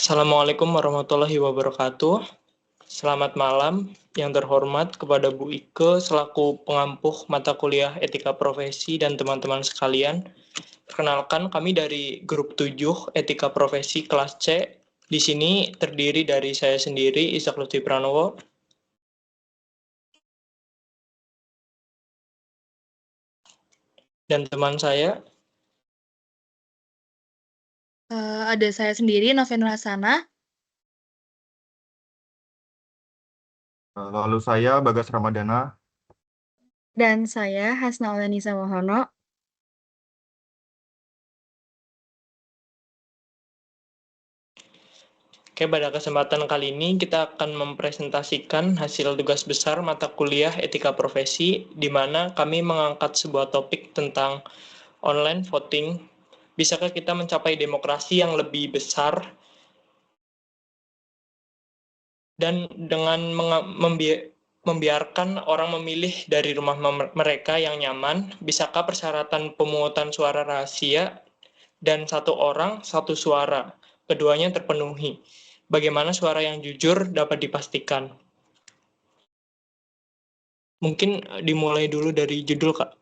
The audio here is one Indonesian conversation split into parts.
Assalamualaikum warahmatullahi wabarakatuh. Selamat malam yang terhormat kepada Bu Ike selaku pengampuh mata kuliah Etika Profesi dan teman-teman sekalian. Perkenalkan, kami dari grup 7 Etika Profesi kelas C. Di sini terdiri dari saya sendiri, Ishak Lutfi Pranowo, dan teman saya. Ada saya sendiri, Noven Rasana. Lalu saya Bagas Ramadana. Dan saya Hasna Aulanisa Wahono. Oke, pada kesempatan kali ini kita akan mempresentasikan hasil tugas besar mata kuliah Etika Profesi, di mana kami mengangkat sebuah topik tentang online voting. Bisakah kita mencapai demokrasi yang lebih besar dan dengan membiarkan orang memilih dari rumah mereka yang nyaman? Bisakah persyaratan pemungutan suara rahasia dan satu orang, satu suara, keduanya terpenuhi? Bagaimana suara yang jujur dapat dipastikan? Mungkin dimulai dulu dari judul, Kak.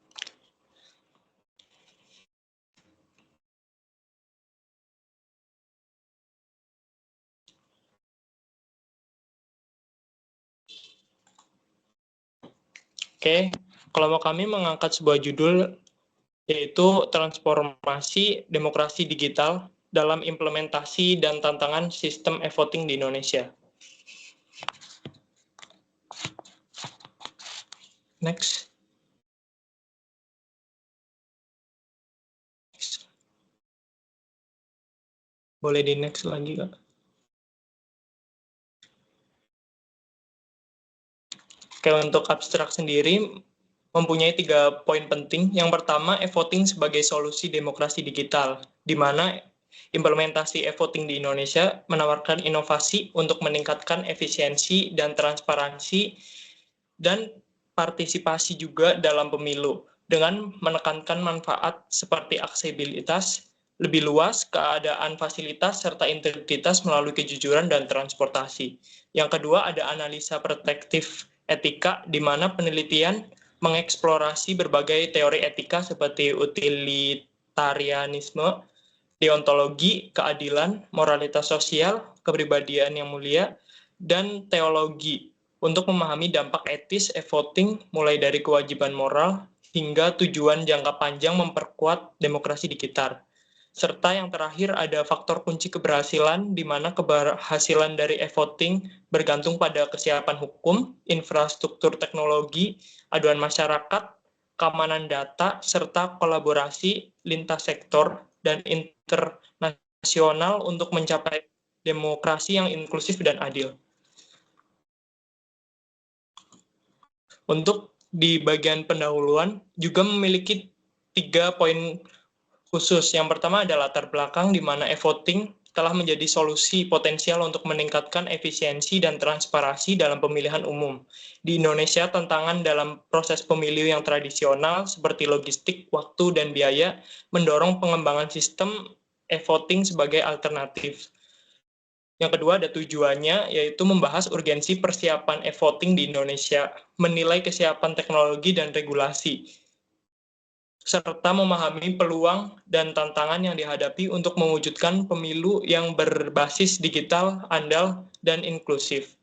Oke, kelompok kami mengangkat sebuah judul yaitu Transformasi Demokrasi Digital dalam Implementasi dan Tantangan Sistem E-Voting di Indonesia. Next. Boleh di next lagi, Kak. Oke, untuk abstrak sendiri mempunyai 3 poin penting. Yang pertama, e-voting sebagai solusi demokrasi digital, di mana implementasi e-voting di Indonesia menawarkan inovasi untuk meningkatkan efisiensi dan transparansi dan partisipasi juga dalam pemilu, dengan menekankan manfaat seperti aksesibilitas lebih luas, keadaan fasilitas, serta integritas melalui kejujuran dan transportasi. Yang kedua, ada analisa perspektif etika, di mana penelitian mengeksplorasi berbagai teori etika seperti utilitarianisme, deontologi, keadilan, moralitas sosial, kepribadian yang mulia, dan teologi untuk memahami dampak etis e-voting mulai dari kewajiban moral hingga tujuan jangka panjang memperkuat demokrasi digital. Serta yang terakhir ada faktor kunci keberhasilan, di mana keberhasilan dari e-voting bergantung pada kesiapan hukum, infrastruktur teknologi, aduan masyarakat, keamanan data, serta kolaborasi lintas sektor dan internasional untuk mencapai demokrasi yang inklusif dan adil. Untuk di bagian pendahuluan juga memiliki 3 poin khusus. Yang pertama adalah latar belakang, di mana e-voting telah menjadi solusi potensial untuk meningkatkan efisiensi dan transparansi dalam pemilihan umum. Di Indonesia, tantangan dalam proses pemilu yang tradisional seperti logistik, waktu, dan biaya mendorong pengembangan sistem e-voting sebagai alternatif. Yang kedua ada tujuannya, yaitu membahas urgensi persiapan e-voting di Indonesia, menilai kesiapan teknologi dan regulasi, serta memahami peluang dan tantangan yang dihadapi untuk mewujudkan pemilu yang berbasis digital, andal, dan inklusif.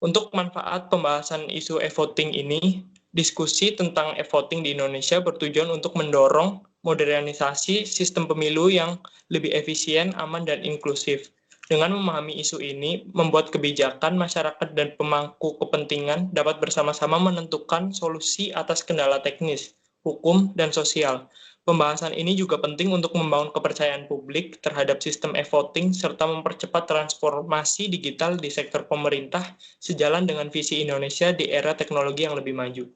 Untuk manfaat pembahasan isu e-voting ini, diskusi tentang e-voting di Indonesia bertujuan untuk mendorong modernisasi sistem pemilu yang lebih efisien, aman, dan inklusif. Dengan memahami isu ini, membuat kebijakan, masyarakat, dan pemangku kepentingan dapat bersama-sama menentukan solusi atas kendala teknis, hukum, dan sosial. Pembahasan ini juga penting untuk membangun kepercayaan publik terhadap sistem e-voting serta mempercepat transformasi digital di sektor pemerintah sejalan dengan visi Indonesia di era teknologi yang lebih maju.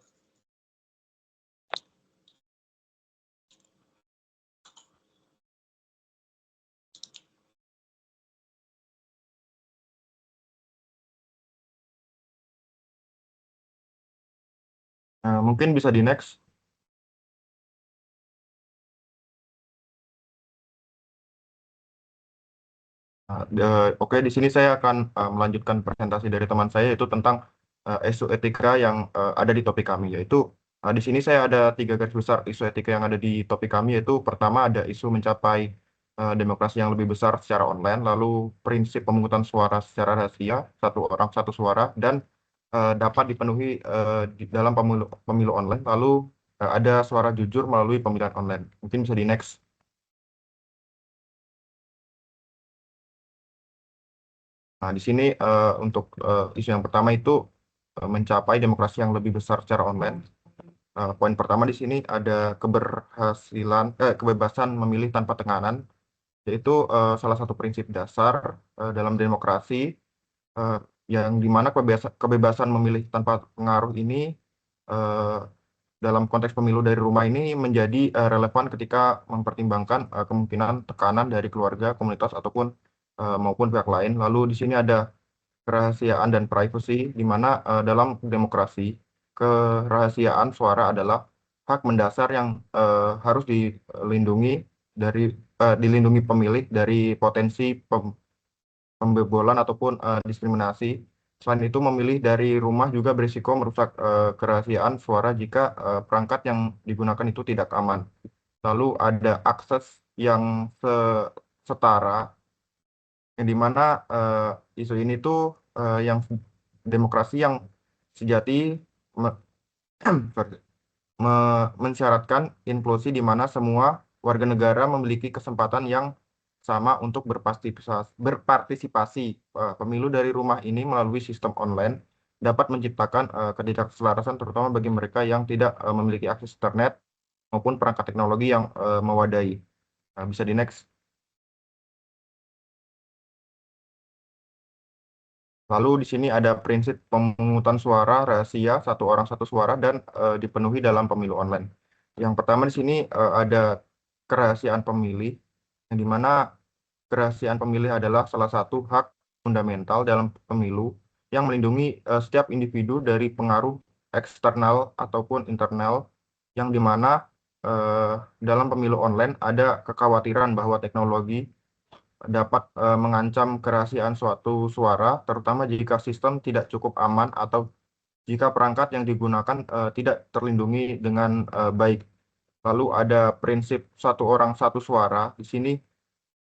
Mungkin bisa di next. Oke, di sini saya akan melanjutkan presentasi dari teman saya yaitu tentang isu etika yang ada di topik kami, yaitu di sini saya ada 3 garis besar isu etika yang ada di topik kami, yaitu pertama ada isu mencapai demokrasi yang lebih besar secara online, lalu prinsip pemungutan suara secara rahasia, satu orang satu suara, dan dapat dipenuhi di dalam pemilu online, lalu ada suara jujur melalui pemilihan online. Mungkin bisa di next. Nah, di sini untuk isu yang pertama itu mencapai demokrasi yang lebih besar secara online. Poin pertama di sini ada kebebasan memilih tanpa tekanan, yaitu salah satu prinsip dasar dalam demokrasi eh, yang dimana kebebasan memilih tanpa pengaruh ini eh, dalam konteks pemilu dari rumah ini menjadi relevan ketika mempertimbangkan kemungkinan tekanan dari keluarga, komunitas ataupun maupun pihak lain. Lalu di sini ada kerahasiaan dan privacy, di mana dalam demokrasi kerahasiaan suara adalah hak mendasar yang harus dilindungi dilindungi pemilih dari potensi pembobolan ataupun diskriminasi. Selain itu, memilih dari rumah juga berisiko merusak kerahasiaan suara jika perangkat yang digunakan itu tidak aman. Lalu ada akses yang setara, yang dimana isu ini tuh yang demokrasi yang sejati me- sorry, mensyaratkan inklusi di mana semua warga negara memiliki kesempatan yang sama untuk berpartisipasi. Pemilu dari rumah ini melalui sistem online dapat menciptakan ketidakselarasan terutama bagi mereka yang tidak memiliki akses internet maupun perangkat teknologi yang mewadai. Bisa di next. Lalu di sini ada prinsip pemungutan suara rahasia, satu orang satu suara, dan dipenuhi dalam pemilu online. Yang pertama di sini ada kerahasiaan pemilih, yang dimana kerahasiaan pemilih adalah salah satu hak fundamental dalam pemilu yang melindungi setiap individu dari pengaruh eksternal ataupun internal, yang dimana eh, dalam pemilu online ada kekhawatiran bahwa teknologi dapat mengancam kerahasiaan suatu suara, terutama jika sistem tidak cukup aman atau jika perangkat yang digunakan tidak terlindungi dengan baik. Lalu ada prinsip satu orang satu suara. Di sini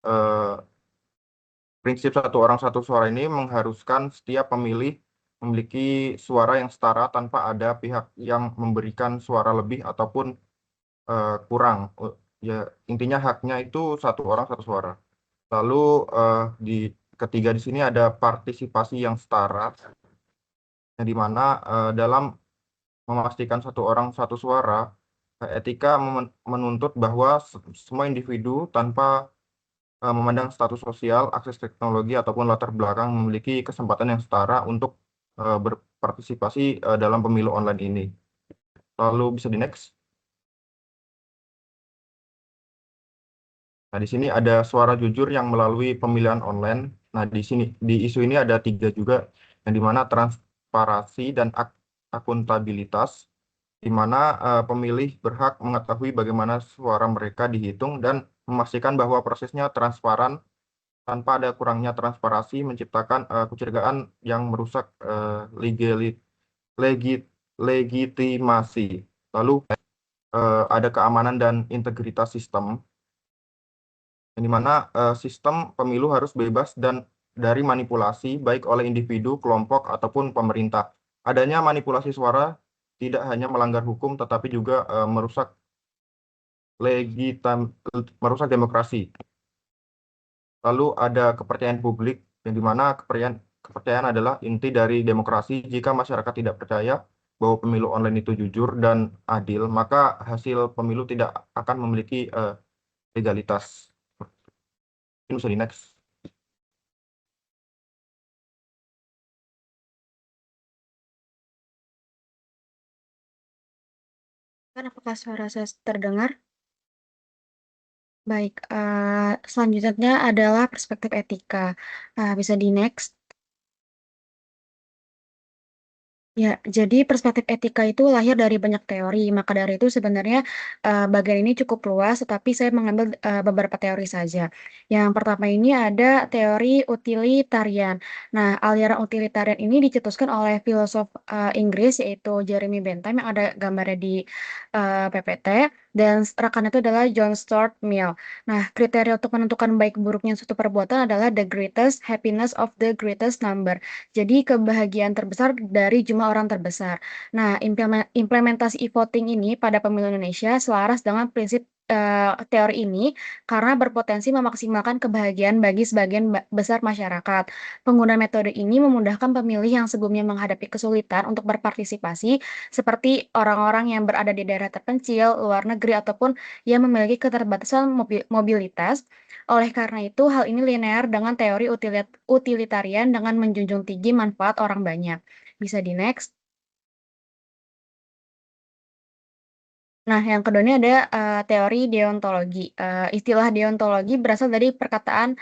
eh, prinsip satu orang satu suara ini mengharuskan setiap pemilih memiliki suara yang setara tanpa ada pihak yang memberikan suara lebih ataupun kurang. Ya, intinya haknya itu satu orang satu suara. Lalu di ketiga di sini ada partisipasi yang setara, yang dimana dalam memastikan satu orang satu suara, etika menuntut bahwa semua individu tanpa memandang status sosial, akses teknologi ataupun latar belakang memiliki kesempatan yang setara untuk berpartisipasi dalam pemilu online ini. Lalu bisa di next. Nah, di sini ada suara jujur yang melalui pemilihan online. Nah, di sini di isu ini ada 3 juga, yang dimana transparansi dan akuntabilitas, di mana pemilih berhak mengetahui bagaimana suara mereka dihitung dan memastikan bahwa prosesnya transparan tanpa ada kurangnya transparansi, menciptakan kecurigaan yang merusak legitimasi. Lalu ada keamanan dan integritas sistem, yang dimana sistem pemilu harus bebas dan dari manipulasi baik oleh individu, kelompok, ataupun pemerintah. Adanya manipulasi suara tidak hanya melanggar hukum, tetapi juga merusak demokrasi. Lalu ada kepercayaan publik, yang dimana kepercayaan adalah inti dari demokrasi. Jika masyarakat tidak percaya bahwa pemilu online itu jujur dan adil, maka hasil pemilu tidak akan memiliki legalitas. Ini bisa di next. Apakah suara saya terdengar? Baik, selanjutnya adalah perspektif etika. Bisa di next. Ya, jadi perspektif etika itu lahir dari banyak teori. Maka dari itu sebenarnya bagian ini cukup luas, tetapi saya mengambil beberapa teori saja. Yang pertama ini ada teori utilitarian. Nah, aliran utilitarian ini dicetuskan oleh filosof Inggris yaitu Jeremy Bentham yang ada gambarnya di PPT dan rekannya itu adalah John Stuart Mill. Nah, kriteria untuk menentukan baik buruknya suatu perbuatan adalah the greatest happiness of the greatest number. Jadi kebahagiaan terbesar dari jumlah orang terbesar. Nah, implementasi e-voting ini pada pemilu Indonesia selaras dengan prinsip teori ini karena berpotensi memaksimalkan kebahagiaan bagi sebagian besar masyarakat. Penggunaan metode ini memudahkan pemilih yang sebelumnya menghadapi kesulitan untuk berpartisipasi, seperti orang-orang yang berada di daerah terpencil, luar negeri, ataupun yang memiliki keterbatasan mobilitas. Oleh karena itu, hal ini linear dengan teori utilitarian dengan menjunjung tinggi manfaat orang banyak. Bisa di next. Nah, yang kedua ini ada teori deontologi. Istilah deontologi berasal dari perkataan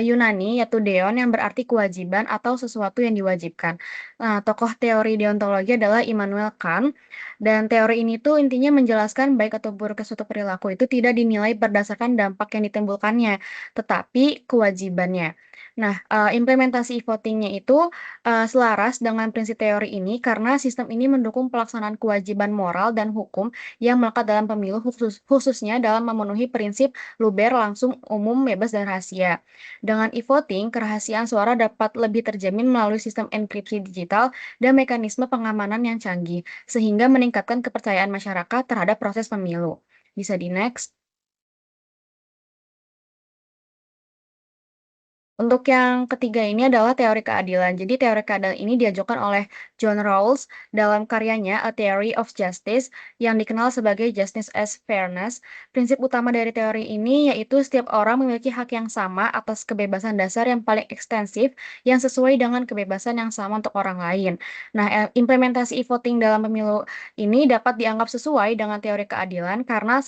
Yunani yaitu deon yang berarti kewajiban atau sesuatu yang diwajibkan. Nah, tokoh teori deontologi adalah Immanuel Kant dan teori ini tuh intinya menjelaskan baik atau buruknya suatu perilaku itu tidak dinilai berdasarkan dampak yang ditimbulkannya, tetapi kewajibannya. Nah, implementasi e-voting-nya itu selaras dengan prinsip teori ini karena sistem ini mendukung pelaksanaan kewajiban moral dan hukum yang melekat dalam pemilu khususnya dalam memenuhi prinsip luber langsung umum bebas dan rahasia. Dengan e-voting, kerahasiaan suara dapat lebih terjamin melalui sistem enkripsi digital dan mekanisme pengamanan yang canggih, sehingga meningkatkan kepercayaan masyarakat terhadap proses pemilu. Bisa di next. Untuk yang ketiga ini adalah teori keadilan. Jadi teori keadilan ini diajukan oleh John Rawls dalam karyanya A Theory of Justice yang dikenal sebagai Justice as Fairness. Prinsip utama dari teori ini yaitu setiap orang memiliki hak yang sama atas kebebasan dasar yang paling ekstensif yang sesuai dengan kebebasan yang sama untuk orang lain. Nah, implementasi e-voting dalam pemilu ini dapat dianggap sesuai dengan teori keadilan karena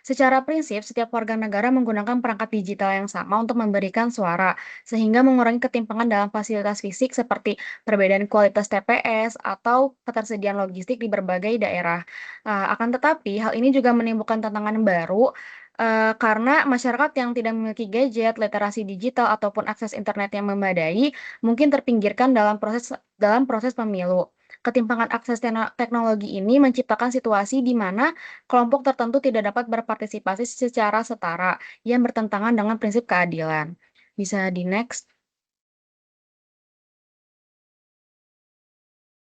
secara prinsip setiap warga negara menggunakan perangkat digital yang sama untuk memberikan suara sehingga mengurangi ketimpangan dalam fasilitas fisik seperti perbedaan kualitas TPS atau ketersediaan logistik di berbagai daerah. Akan tetapi, hal ini juga menimbulkan tantangan baru karena masyarakat yang tidak memiliki gadget, literasi digital, ataupun akses internet yang memadai mungkin terpinggirkan dalam proses pemilu. Ketimpangan akses teknologi ini menciptakan situasi di mana kelompok tertentu tidak dapat berpartisipasi secara setara yang bertentangan dengan prinsip keadilan. Bisa di next.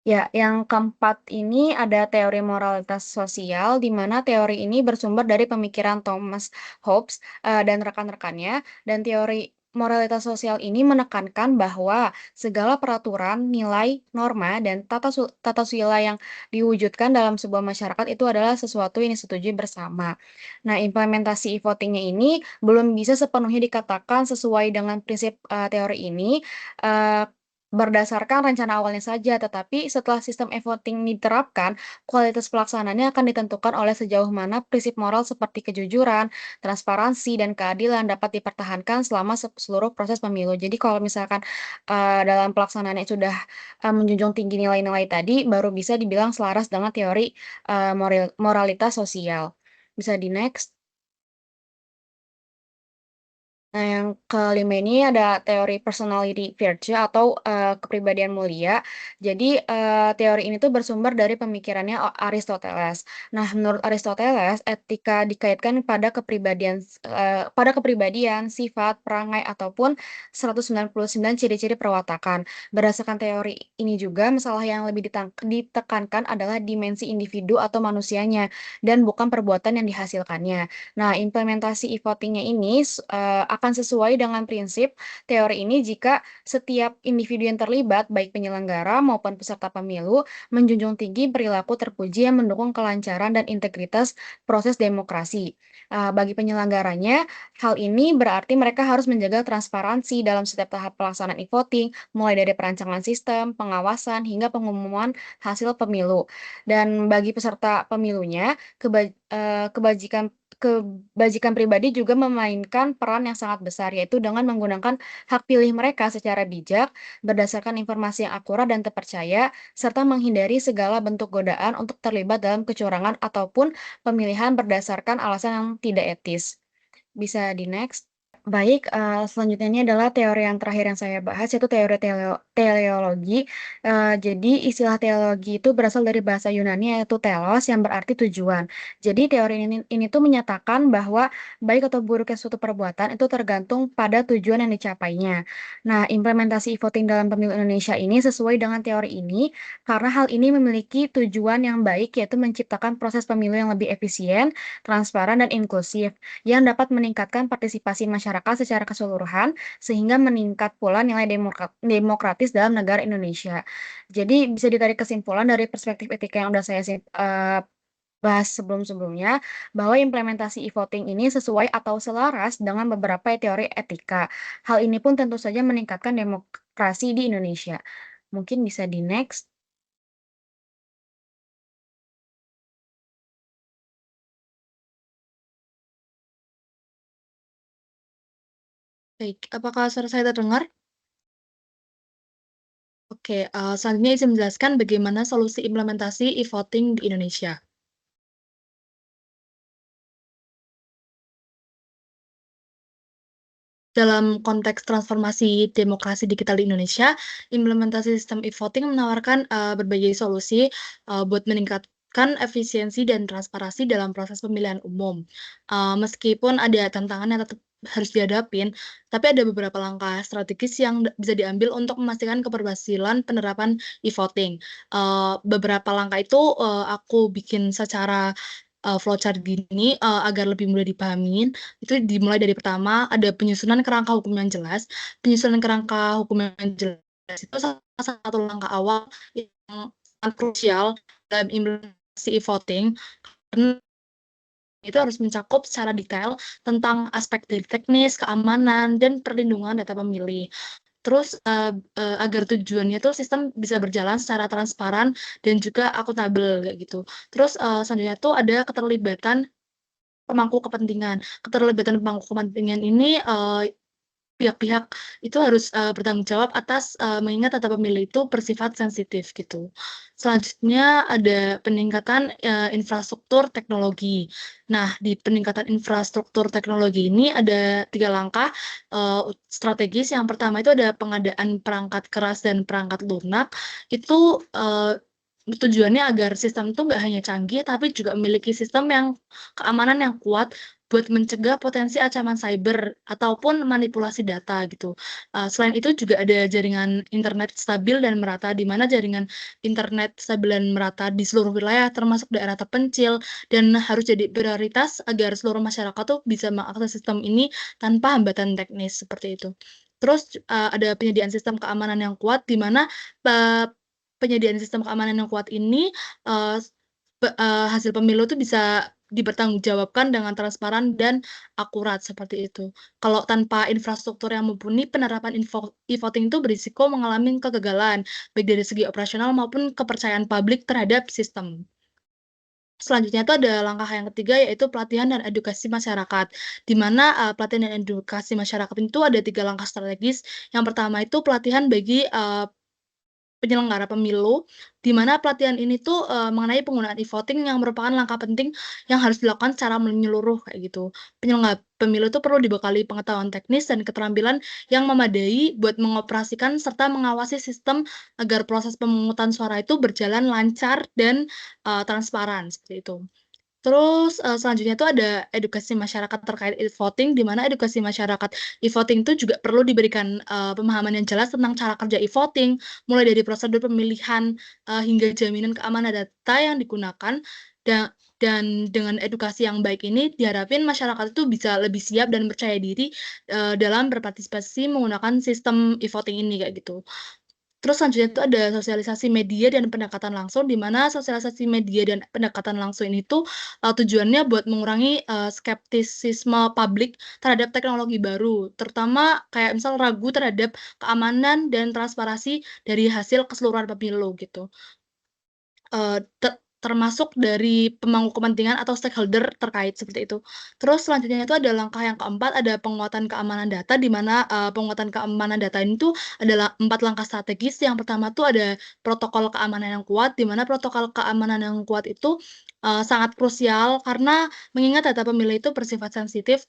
Ya, yang keempat ini ada teori moralitas sosial, di mana teori ini bersumber dari pemikiran Thomas Hobbes dan rekan-rekannya. Dan teori moralitas sosial ini menekankan bahwa segala peraturan, nilai, norma, dan tata sila yang diwujudkan dalam sebuah masyarakat itu adalah sesuatu yang disetujui bersama. Nah, implementasi e-votingnya ini belum bisa sepenuhnya dikatakan sesuai dengan prinsip teori ini. eh, Berdasarkan rencana awalnya saja, tetapi setelah sistem e-voting diterapkan, kualitas pelaksanaannya akan ditentukan oleh sejauh mana prinsip moral seperti kejujuran, transparansi, dan keadilan dapat dipertahankan selama seluruh proses pemilu. Jadi kalau misalkan dalam pelaksanaannya sudah menjunjung tinggi nilai-nilai tadi, baru bisa dibilang selaras dengan teori moralitas sosial. Bisa di next. Nah, yang kelima ini ada teori personality virtue atau kepribadian mulia. Jadi, teori ini tuh bersumber dari pemikirannya Aristoteles. Nah, menurut Aristoteles, etika dikaitkan pada kepribadian, sifat, perangai, ataupun 199 ciri-ciri perwatakan. Berdasarkan teori ini juga, masalah yang lebih ditekankan adalah dimensi individu atau manusianya, dan bukan perbuatan yang dihasilkannya. Nah, implementasi e-voting-nya ini akan sesuai dengan prinsip teori ini jika setiap individu yang terlibat, baik penyelenggara maupun peserta pemilu, menjunjung tinggi perilaku terpuji yang mendukung kelancaran dan integritas proses demokrasi. Bagi penyelenggaranya, hal ini berarti mereka harus menjaga transparansi dalam setiap tahap pelaksanaan e-voting, mulai dari perancangan sistem, pengawasan, hingga pengumuman hasil pemilu. Dan bagi peserta pemilunya, kebajikan kebajikan pribadi juga memainkan peran yang sangat besar, yaitu dengan menggunakan hak pilih mereka secara bijak, berdasarkan informasi yang akurat dan terpercaya, serta menghindari segala bentuk godaan untuk terlibat dalam kecurangan ataupun pemilihan berdasarkan alasan yang tidak etis. Bisa di-next. Baik, selanjutnya ini adalah teori yang terakhir yang saya bahas, yaitu teori teleologi. Jadi istilah teleologi itu berasal dari bahasa Yunani, yaitu telos, yang berarti tujuan. Jadi teori ini tuh menyatakan bahwa baik atau buruknya suatu perbuatan itu tergantung pada tujuan yang dicapainya. Nah, implementasi e-voting dalam pemilu Indonesia ini sesuai dengan teori ini, karena hal ini memiliki tujuan yang baik, yaitu menciptakan proses pemilu yang lebih efisien, transparan, dan inklusif yang dapat meningkatkan partisipasi masyarakat secara keseluruhan, sehingga meningkat pula nilai demokratis dalam negara Indonesia. Jadi bisa ditarik kesimpulan dari perspektif etika yang udah saya bahas sebelum-sebelumnya, bahwa implementasi e-voting ini sesuai atau selaras dengan beberapa teori etika. Hal ini pun tentu saja meningkatkan demokrasi di Indonesia. Mungkin bisa di-next. Baik, apakah suara saya terdengar? Oke, selanjutnya izin menjelaskan bagaimana solusi implementasi e-voting di Indonesia. Dalam konteks transformasi demokrasi digital di Indonesia, implementasi sistem e-voting menawarkan, berbagai solusi, buat meningkatkan efisiensi dan transparansi dalam proses pemilihan umum. Meskipun ada tantangan yang tetap harus dihadapin, tapi ada beberapa langkah strategis yang bisa diambil untuk memastikan keberhasilan penerapan e-voting. Beberapa langkah itu, aku bikin secara, flowchart gini, agar lebih mudah dipahamin. Itu dimulai dari pertama, ada penyusunan kerangka hukum yang jelas. Penyusunan kerangka hukum yang jelas itu salah satu langkah awal yang sangat krusial dalam implementasi e-voting, karena itu harus mencakup secara detail tentang aspek dari teknis, keamanan, dan perlindungan data pemilih. Terus, agar tujuannya tuh sistem bisa berjalan secara transparan dan juga akuntabel, kayak gitu. Terus, selanjutnya tuh ada keterlibatan pemangku kepentingan. Keterlibatan pemangku kepentingan ini, pihak-pihak itu harus, bertanggung jawab atas, mengingat data pemilih itu bersifat sensitif gitu. Selanjutnya ada peningkatan, infrastruktur teknologi. Nah, di peningkatan infrastruktur teknologi ini ada 3 langkah, strategis. Yang pertama itu ada pengadaan perangkat keras dan perangkat lunak. Itu, tujuannya agar sistem itu nggak hanya canggih, tapi juga memiliki sistem yang keamanan yang kuat buat mencegah potensi ancaman cyber ataupun manipulasi data gitu. Selain itu juga ada jaringan internet stabil dan merata, di mana jaringan internet stabil dan merata di seluruh wilayah termasuk daerah terpencil, dan harus jadi prioritas agar seluruh masyarakat tuh bisa mengakses sistem ini tanpa hambatan teknis, seperti itu. Terus, ada penyediaan sistem keamanan yang kuat, di mana, penyediaan sistem keamanan yang kuat ini, eee, hasil pemilu tuh bisa dipertanggungjawabkan dengan transparan dan akurat, seperti itu. Kalau tanpa infrastruktur yang mumpuni, penerapan e-voting itu berisiko mengalami kegagalan, baik dari segi operasional maupun kepercayaan publik terhadap sistem. Selanjutnya itu ada langkah yang ketiga, yaitu pelatihan dan edukasi masyarakat, di mana, pelatihan dan edukasi masyarakat itu ada 3 langkah strategis. Yang pertama itu pelatihan bagi, penyelenggara pemilu, di mana pelatihan ini tuh, mengenai penggunaan e-voting yang merupakan langkah penting yang harus dilakukan secara menyeluruh, kayak gitu. Penyelenggara pemilu itu perlu dibekali pengetahuan teknis dan keterampilan yang memadai buat mengoperasikan serta mengawasi sistem agar proses pemungutan suara itu berjalan lancar dan, transparan, seperti itu. Terus, selanjutnya itu ada edukasi masyarakat terkait e-voting, di mana edukasi masyarakat e-voting itu juga perlu diberikan, pemahaman yang jelas tentang cara kerja e-voting, mulai dari prosedur pemilihan, hingga jaminan keamanan data yang digunakan, da dan dengan edukasi yang baik ini diharapin masyarakat itu bisa lebih siap dan percaya diri, dalam berpartisipasi menggunakan sistem e-voting ini, kayak gitu. Terus selanjutnya itu ada sosialisasi media dan pendekatan langsung, di mana sosialisasi media dan pendekatan langsung ini tuh, tujuannya buat mengurangi, skeptisisme publik terhadap teknologi baru, terutama kayak misal ragu terhadap keamanan dan transparansi dari hasil keseluruhan pemilu gitu. Eee, te termasuk dari pemangku kepentingan atau stakeholder terkait seperti itu. Terus selanjutnya itu ada langkah yang keempat, ada penguatan keamanan data, di mana penguatan keamanan data ini tuh adalah 4 langkah strategis. Yang pertama tuh ada protokol keamanan yang kuat, di mana protokol keamanan yang kuat itu sangat krusial karena mengingat data pemilih itu bersifat sensitif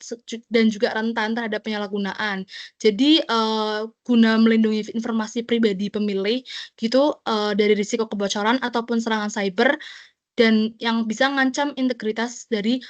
dan juga rentan terhadap penyalahgunaan. Jadi guna melindungi informasi pribadi pemilih gitu dari risiko kebocoran ataupun serangan cyber dan yang bisa ngancam integritas dari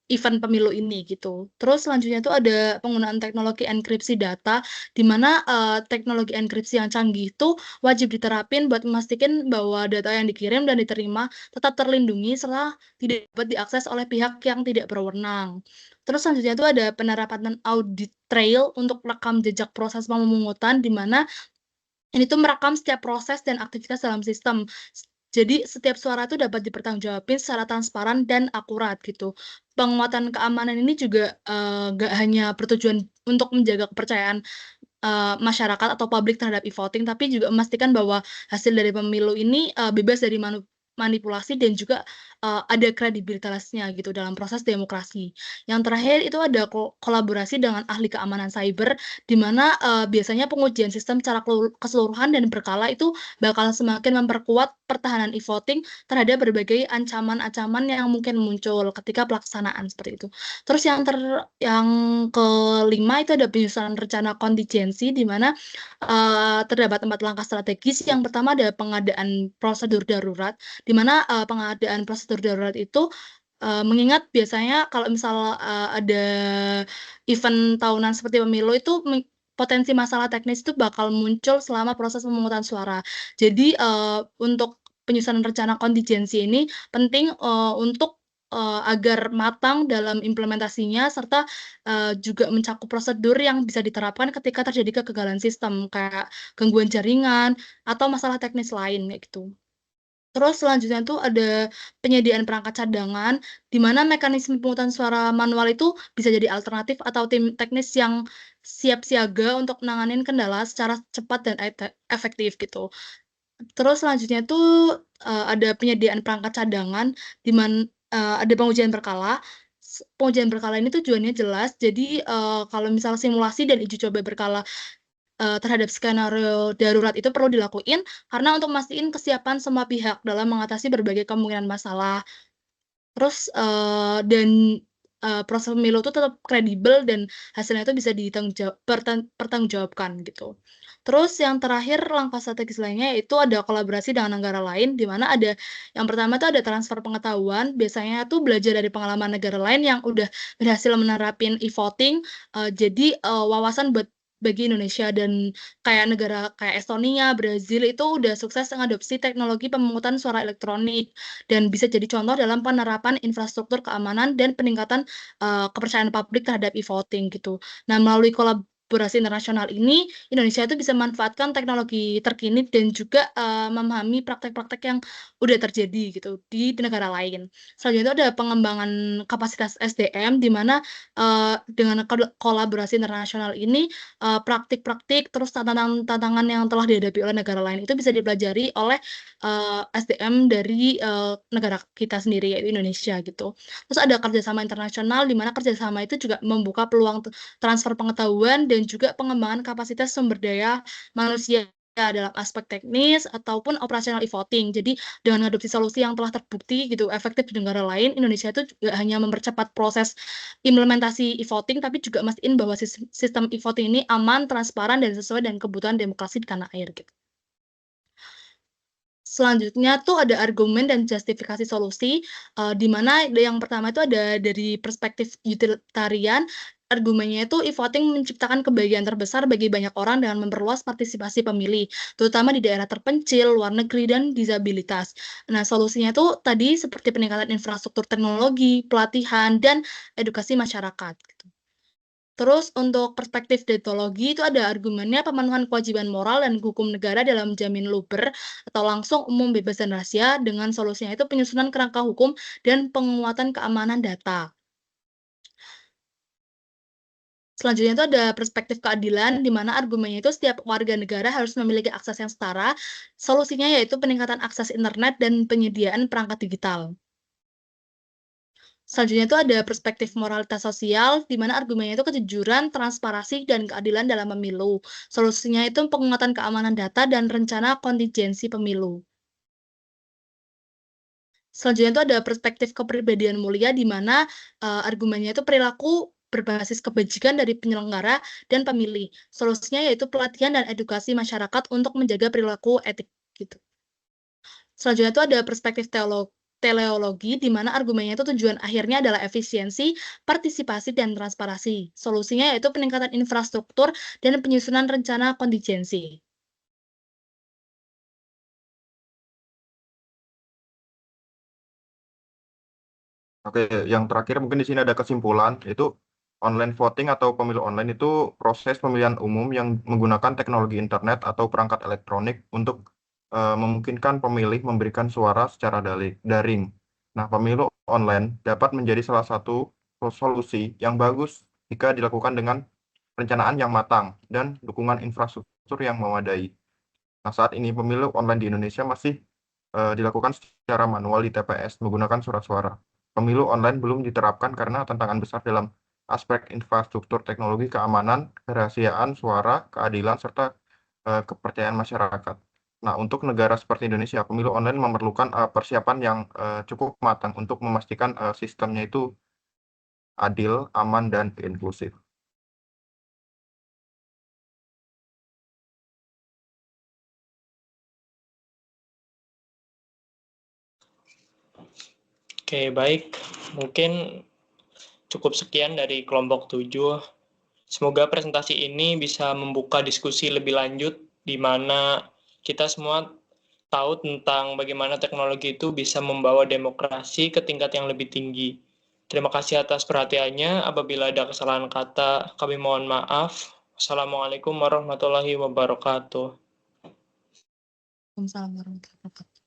event pemilu ini gitu. Terus selanjutnya itu ada penggunaan teknologi enkripsi data, di mana teknologi enkripsi yang canggih itu wajib diterapin buat memastikan bahwa data yang dikirim dan diterima tetap terlindungi setelah tidak dapat diakses oleh pihak yang tidak berwenang. Terus selanjutnya itu ada penerapan audit trail untuk rekam jejak proses pemungutan, di mana ini tuh merekam setiap proses dan aktivitas dalam sistem. Jadi setiap suara itu dapat dipertanggungjawabin secara transparan dan akurat gitu. Penguatan keamanan ini juga nggak hanya bertujuan untuk menjaga kepercayaan masyarakat atau publik terhadap e-voting, tapi juga memastikan bahwa hasil dari pemilu ini bebas dari manipulasi dan juga ada kredibilitasnya gitu dalam proses demokrasi. Yang terakhir itu ada kolaborasi dengan ahli keamanan cyber, di mana biasanya pengujian sistem secara keseluruhan dan berkala itu bakal semakin memperkuat pertahanan e-voting terhadap berbagai ancaman-ancaman yang mungkin muncul ketika pelaksanaan seperti itu. Terus yang kelima itu ada penyusunan rencana kontingensi, di mana terdapat 4 langkah strategis. Yang pertama ada pengadaan prosedur darurat, di mana pengadaan prosedur darurat itu mengingat biasanya kalau misal ada event tahunan seperti pemilu itu potensi masalah teknis itu bakal muncul selama proses pemungutan suara. Jadi untuk penyusunan rencana kontingensi ini penting untuk agar matang dalam implementasinya serta juga mencakup prosedur yang bisa diterapkan ketika terjadi kegagalan sistem kayak gangguan jaringan atau masalah teknis lain kayak gitu. Terus selanjutnya tuh ada penyediaan perangkat cadangan, di mana mekanisme pemungutan suara manual itu bisa jadi alternatif atau tim teknis yang siap siaga untuk menangani kendala secara cepat dan efektif gitu. Terus selanjutnya tuh ada penyediaan perangkat cadangan, di mana ada pengujian berkala. Pengujian berkala ini tujuannya jelas, jadi kalau misal simulasi dan uji coba berkala terhadap skenario darurat itu perlu dilakuin karena untuk mastiin kesiapan semua pihak dalam mengatasi berbagai kemungkinan masalah. Terus dan proses pemilu itu tetap kredibel dan hasilnya itu bisa pertanggungjawabkan gitu. Terus yang terakhir langkah strategis lainnya yaitu ada kolaborasi dengan negara lain, di mana ada yang pertama itu ada transfer pengetahuan, biasanya tuh belajar dari pengalaman negara lain yang udah berhasil menerapin e-voting, jadi wawasan bagi Indonesia dan kayak negara kayak Estonia, Brazil itu udah sukses mengadopsi teknologi pemungutan suara elektronik dan bisa jadi contoh dalam penerapan infrastruktur keamanan dan peningkatan kepercayaan publik terhadap e-voting gitu. Nah, melalui kolaborasi internasional ini, Indonesia itu bisa memanfaatkan teknologi terkini dan juga memahami praktek-praktek yang udah terjadi gitu di negara lain. Selanjutnya itu ada pengembangan kapasitas SDM, di mana dengan kolaborasi internasional ini praktik-praktik terus tantangan-tantangan yang telah dihadapi oleh negara lain itu bisa dipelajari oleh SDM dari negara kita sendiri yaitu Indonesia gitu. Terus ada kerjasama internasional, di mana kerjasama itu juga membuka peluang transfer pengetahuan dan juga pengembangan kapasitas sumber daya manusia dalam aspek teknis ataupun operasional e-voting. Jadi dengan mengadopsi solusi yang telah terbukti gitu efektif di negara lain, Indonesia itu juga hanya mempercepat proses implementasi e-voting, tapi juga mastiin bahwa sistem e-voting ini aman, transparan, dan sesuai dengan kebutuhan demokrasi di tanah air gitu. Selanjutnya tuh ada argumen dan justifikasi solusi, di mana yang pertama itu ada dari perspektif utilitarian. Argumennya itu e-voting menciptakan kebahagiaan terbesar bagi banyak orang dengan memperluas partisipasi pemilih, terutama di daerah terpencil, luar negeri, dan disabilitas. Nah, solusinya tuh tadi seperti peningkatan infrastruktur teknologi, pelatihan, dan edukasi masyarakat gitu. Terus untuk perspektif deontologi itu ada argumennya pemenuhan kewajiban moral dan hukum negara dalam menjamin luber atau langsung umum bebas dan rahasia, dengan solusinya itu penyusunan kerangka hukum dan penguatan keamanan data. Selanjutnya itu ada perspektif keadilan, di mana argumennya itu setiap warga negara harus memiliki akses yang setara. Solusinya yaitu peningkatan akses internet dan penyediaan perangkat digital. Selanjutnya itu ada perspektif moralitas sosial, di mana argumennya itu kejujuran, transparansi, dan keadilan dalam pemilu. Solusinya itu penguatan keamanan data dan rencana kontingensi pemilu. Selanjutnya itu ada perspektif kepribadian mulia, di mana argumennya itu perilaku berbasis kebajikan dari penyelenggara dan pemilih. Solusinya yaitu pelatihan dan edukasi masyarakat untuk menjaga perilaku etik gitu. Selanjutnya itu ada perspektif teleologi, di mana argumennya itu tujuan akhirnya adalah efisiensi, partisipasi, dan transparansi. Solusinya yaitu peningkatan infrastruktur dan penyusunan rencana kontingensi. Oke, yang terakhir mungkin di sini ada kesimpulan, yaitu online voting atau pemilu online itu proses pemilihan umum yang menggunakan teknologi internet atau perangkat elektronik untuk memungkinkan pemilih memberikan suara secara daring. Nah, pemilu online dapat menjadi salah satu solusi yang bagus jika dilakukan dengan perencanaan yang matang dan dukungan infrastruktur yang memadai. Nah, saat ini pemilu online di Indonesia masih dilakukan secara manual di TPS menggunakan surat suara. Pemilu online belum diterapkan karena tantangan besar dalam aspek infrastruktur teknologi, keamanan, kerahasiaan suara, keadilan, serta kepercayaan masyarakat. Nah, untuk negara seperti Indonesia, pemilu online memerlukan persiapan yang cukup matang untuk memastikan sistemnya itu adil, aman, dan inklusif. Oke, baik. Mungkin cukup sekian dari kelompok 7. Semoga presentasi ini bisa membuka diskusi lebih lanjut di mana kita semua tahu tentang bagaimana teknologi itu bisa membawa demokrasi ke tingkat yang lebih tinggi. Terima kasih atas perhatiannya. Apabila ada kesalahan kata, kami mohon maaf. Wassalamualaikum warahmatullahi wabarakatuh. Waalaikumsalam warahmatullahi wabarakatuh.